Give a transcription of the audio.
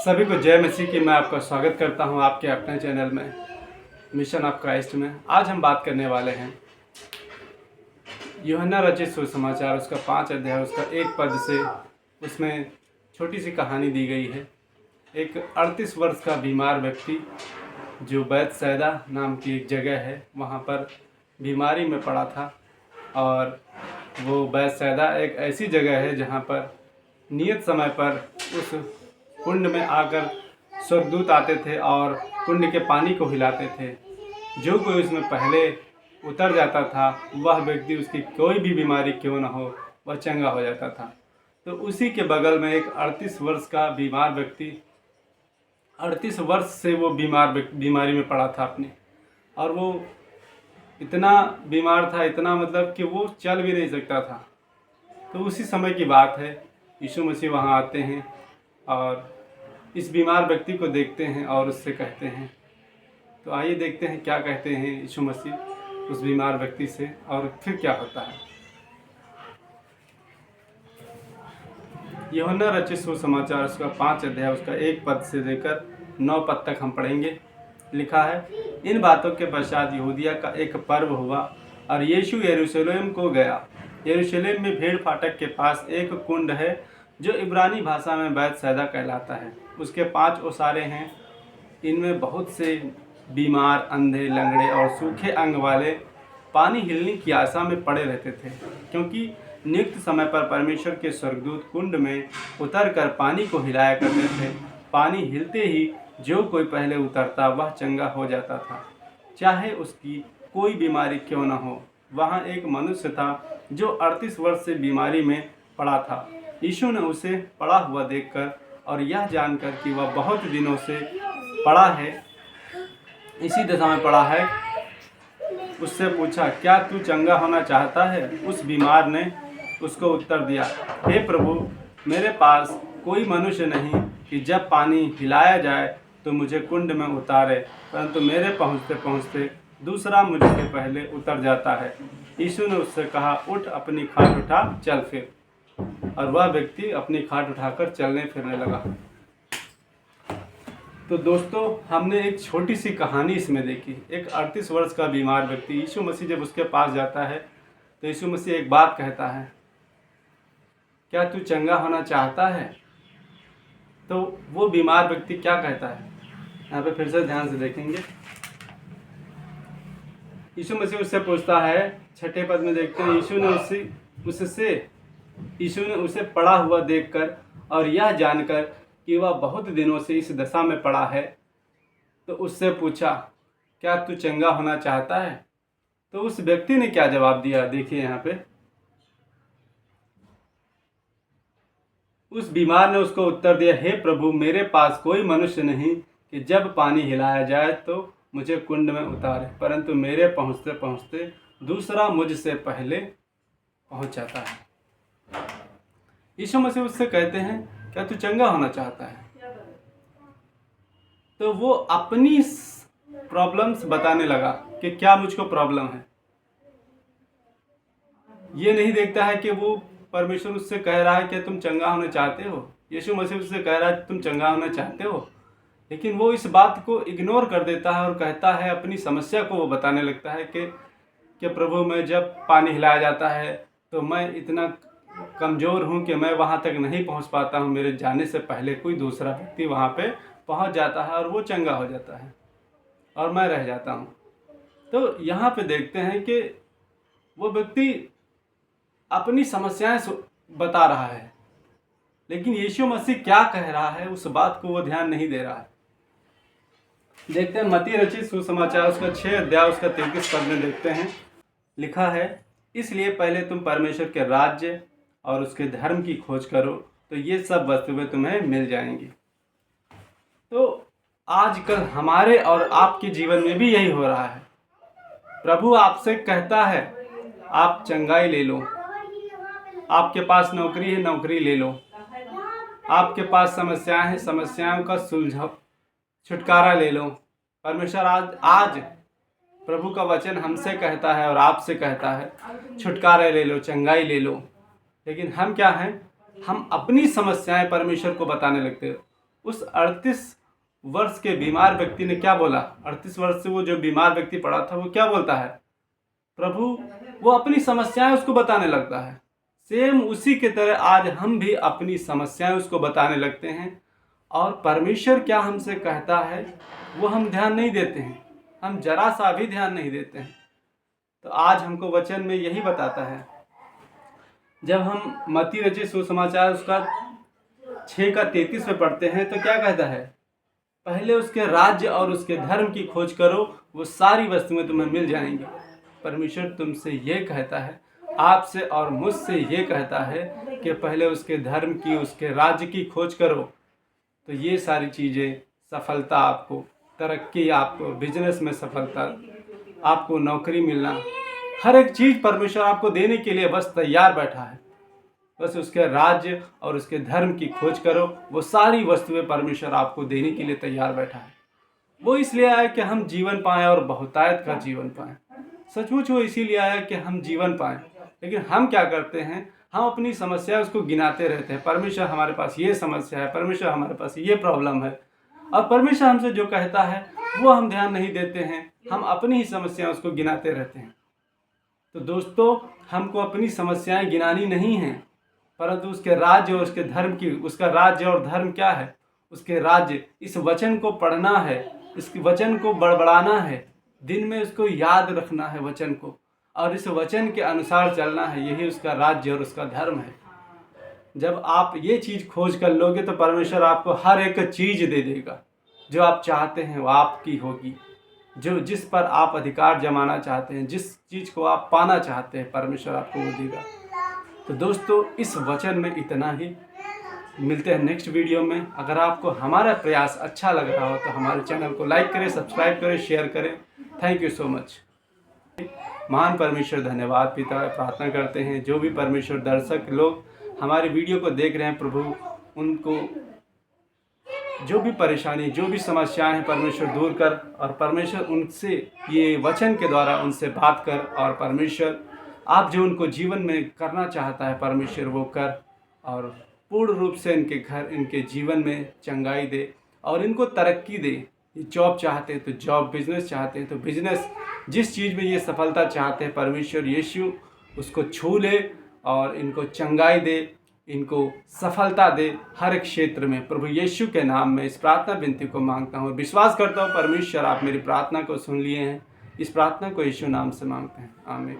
सभी को जय मसीह की। मैं आपका स्वागत करता हूं आपके अपने चैनल में मिशन ऑफ क्राइस्ट में। आज हम बात करने वाले हैं यूहन्ना रचित सुसमाचार, उसका 5 अध्याय, उसका 1 पद से उसमें छोटी सी कहानी दी गई है। एक 38 वर्ष का बीमार व्यक्ति जो बैतसैदा नाम की एक जगह है, वहाँ पर बीमारी में पड़ा था। और वो बैतसैदा एक ऐसी जगह है जहाँ पर नियत समय पर उस कुंड में आकर स्वर्गदूत आते थे और कुंड के पानी को हिलाते थे। जो कोई उसमें पहले उतर जाता था, वह व्यक्ति, उसकी कोई भी बीमारी क्यों न हो, वह चंगा हो जाता था। तो उसी के बगल में एक 38 वर्ष का बीमार व्यक्ति, 38 वर्ष से वो बीमारी में पड़ा था अपनी। और वो इतना बीमार था, इतना मतलब कि वो चल भी नहीं सकता था। तो उसी समय की बात है, यीशु मसीह वहाँ आते हैं और इस बीमार व्यक्ति को देखते हैं और उससे कहते हैं। तो आइए देखते हैं क्या कहते हैं यीशु मसीह उस बीमार व्यक्ति से और फिर क्या होता है। यूहन्ना रचित सुसमाचार, उसका 5 अध्याय, उसका 1 पद से लेकर 9 पद तक हम पढ़ेंगे। लिखा है, इन बातों के पश्चात यहूदिया का एक पर्व हुआ और यीशु यरूशलेम को गया। यरूशलेम में भीड़ फाटक के पास एक कुंड है जो इब्रानी भाषा में बैतसैदा कहलाता है। उसके 5 ओसारे हैं। इनमें बहुत से बीमार, अंधे, लंगड़े और सूखे अंग वाले पानी हिलने की आशा में पड़े रहते थे, क्योंकि नियुक्त समय पर परमेश्वर के स्वर्गदूत कुंड में उतरकर पानी को हिलाया करते थे। पानी हिलते ही जो कोई पहले उतरता वह चंगा हो जाता था, चाहे उसकी कोई बीमारी क्यों न हो। वहाँ एक मनुष्य था जो 38 वर्ष से बीमारी में पड़ा था। यीशु ने उसे पड़ा हुआ देखकर और यह जानकर कि वह बहुत दिनों से पड़ा है, इसी दशा में पड़ा है, उससे पूछा, क्या तू चंगा होना चाहता है? उस बीमार ने उसको उत्तर दिया, हे प्रभु, मेरे पास कोई मनुष्य नहीं कि जब पानी हिलाया जाए तो मुझे कुंड में उतारे, परंतु मेरे पहुँचते पहुँचते दूसरा मुझसे पहले उतर जाता है। यीशु ने उससे कहा, उठ, अपनी खाट उठा, चल फिर। और वह व्यक्ति अपनी खाट उठाकर चलने फिरने लगा। तो दोस्तों, हमने एक छोटी सी कहानी इसमें देखी। एक 38 वर्ष का बीमार व्यक्ति, यीशु मसीह जब उसके पास जाता है तो यीशु मसीह एक बात कहता है, क्या तू चंगा होना चाहता है? तो वो बीमार व्यक्ति क्या कहता है, यहाँ पे फिर से ध्यान से देखेंगे। यीशु मसीह उससे पूछता है, 6 पद में देखते हैं, यीशु ने उसे पड़ा हुआ देखकर और यह जानकर कि वह बहुत दिनों से इस दशा में पड़ा है, तो उससे पूछा, क्या तू चंगा होना चाहता है? तो उस व्यक्ति ने क्या जवाब दिया, देखिए यहाँ पे। उस बीमार ने उसको उत्तर दिया, हे प्रभु, मेरे पास कोई मनुष्य नहीं कि जब पानी हिलाया जाए तो मुझे कुंड में उतारे, परंतु मेरे पहुँचते पहुँचते दूसरा मुझसे पहले पहुँच जाता है। यीशु मसीह उससे कहते हैं, क्या तू चंगा होना चाहता है? तो वो अपनी प्रॉब्लम्स बताने लगा कि क्या मुझको प्रॉब्लम है। ये नहीं देखता है कि वो परमेश्वर उससे कह रहा है कि तुम चंगा होना चाहते हो। यीशु मसीह उससे कह रहा है तुम चंगा होना चाहते हो, लेकिन वो इस बात को इग्नोर कर देता है और कहता है, अपनी समस्या को वो बताने लगता है कि प्रभु, मैं जब पानी हिलाया जाता है तो मैं इतना कमज़ोर हूँ कि मैं वहाँ तक नहीं पहुँच पाता हूँ। मेरे जाने से पहले कोई दूसरा व्यक्ति वहाँ पे पहुँच जाता है और वो चंगा हो जाता है और मैं रह जाता हूँ। तो यहाँ पे देखते हैं कि वो व्यक्ति अपनी समस्याएं बता रहा है, लेकिन यीशु मसीह क्या कह रहा है उस बात को वो ध्यान नहीं दे रहा है। देखते हैं मत्ती रचित सुसमाचार, उसका 6 अध्याय, उसका 33 पद में देखते हैं। लिखा है, इसलिए पहले तुम परमेश्वर के राज्य और उसके धर्म की खोज करो, तो ये सब वस्तुएं तुम्हें मिल जाएंगी। तो आजकल हमारे और आपके जीवन में भी यही हो रहा है। प्रभु आपसे कहता है, आप चंगाई ले लो। आपके पास नौकरी है, नौकरी ले लो। आपके पास समस्याएं हैं, समस्याओं का छुटकारा ले लो। परमेश्वर आज प्रभु का वचन हमसे कहता है और आपसे कहता है, छुटकारा ले लो, चंगाई ले लो। लेकिन हम क्या हैं, हम अपनी समस्याएं परमेश्वर को बताने लगते हैं। उस 38 वर्ष के बीमार व्यक्ति ने क्या बोला? 38 वर्ष से वो जो बीमार व्यक्ति पड़ा था वो क्या बोलता है? प्रभु, वो अपनी समस्याएं उसको बताने लगता है। सेम उसी के तरह आज हम भी अपनी समस्याएं उसको बताने लगते हैं, और परमेश्वर क्या हमसे कहता है वो हम ध्यान नहीं देते हैं, हम जरा सा भी ध्यान नहीं देते हैं। तो आज हमको वचन में यही बताता है। जब हम मत्ती रचित सुसमाचार उसका 6:33 में पढ़ते हैं तो क्या कहता है? पहले उसके राज्य और उसके धर्म की खोज करो, वो सारी वस्तुएं तुम्हें मिल जाएंगी। परमेश्वर तुमसे ये कहता है, आपसे और मुझसे ये कहता है कि पहले उसके धर्म की, उसके राज्य की खोज करो, तो ये सारी चीज़ें, सफलता आपको, तरक्की आपको, बिजनेस में सफलता, आपको नौकरी मिलना, हर एक चीज़ परमेश्वर आपको देने के लिए बस तैयार बैठा है। बस उसके राज्य और उसके धर्म की खोज करो, वो सारी वस्तुएं परमेश्वर आपको देने के लिए तैयार बैठा है। वो इसलिए आया कि हम जीवन पाएं और बहुतायत का जीवन पाएं। सचमुच वो इसीलिए आया कि हम जीवन पाएं। लेकिन हम क्या करते हैं? हम अपनी समस्या उसको गिनाते रहते हैं। परमेश्वर हमारे पास ये समस्या है, परमेश्वर हमारे पास ये प्रॉब्लम है, और परमेश्वर हमसे जो कहता है वो हम ध्यान नहीं देते हैं। हम अपनी ही समस्या उसको गिनाते रहते हैं। तो दोस्तों, हमको अपनी समस्याएं गिनानी नहीं हैं, परंतु उसके राज्य और उसके धर्म की, उसका राज्य और धर्म क्या है? उसके राज्य, इस वचन को पढ़ना है, इस वचन को बड़बड़ाना है, दिन में उसको याद रखना है वचन को, और इस वचन के अनुसार चलना है। यही उसका राज्य और उसका धर्म है। जब आप ये चीज़ खोज कर लोगे तो परमेश्वर आपको हर एक चीज़ दे देगा। जो आप चाहते हैं वो आपकी होगी। जो जिस पर आप अधिकार जमाना चाहते हैं, जिस चीज़ को आप पाना चाहते हैं, परमेश्वर आपको वो देगा। तो दोस्तों, इस वचन में इतना ही। मिलते हैं नेक्स्ट वीडियो में। अगर आपको हमारा प्रयास अच्छा लग रहा हो तो हमारे चैनल को लाइक करें, सब्सक्राइब करें, शेयर करें। Thank you so much. महान परमेश्वर, धन्यवाद पिता। प्रार्थना करते हैं जो भी परमेश्वर दर्शक लोग हमारे वीडियो को देख रहे हैं, प्रभु उनको जो भी परेशानी, जो भी समस्याएं हैं, परमेश्वर दूर कर, और परमेश्वर उनसे ये वचन के द्वारा उनसे बात कर, और परमेश्वर आप जो उनको जीवन में करना चाहता है परमेश्वर वो कर, और पूर्ण रूप से इनके घर, इनके जीवन में चंगाई दे, और इनको तरक्की दे। ये जॉब चाहते हैं तो जॉब, बिजनेस चाहते हैं तो बिजनेस, जिस चीज़ में ये सफलता चाहते हैं परमेश्वर यीशु उसको छू ले और इनको चंगाई दे, इनको सफलता दे हर एक क्षेत्र में। प्रभु यीशु के नाम में इस प्रार्थना विनती को मांगता हूँ और विश्वास करता हूँ परमेश्वर आप मेरी प्रार्थना को सुन लिए हैं। इस प्रार्थना को यीशु नाम से मांगते हैं, आमीन।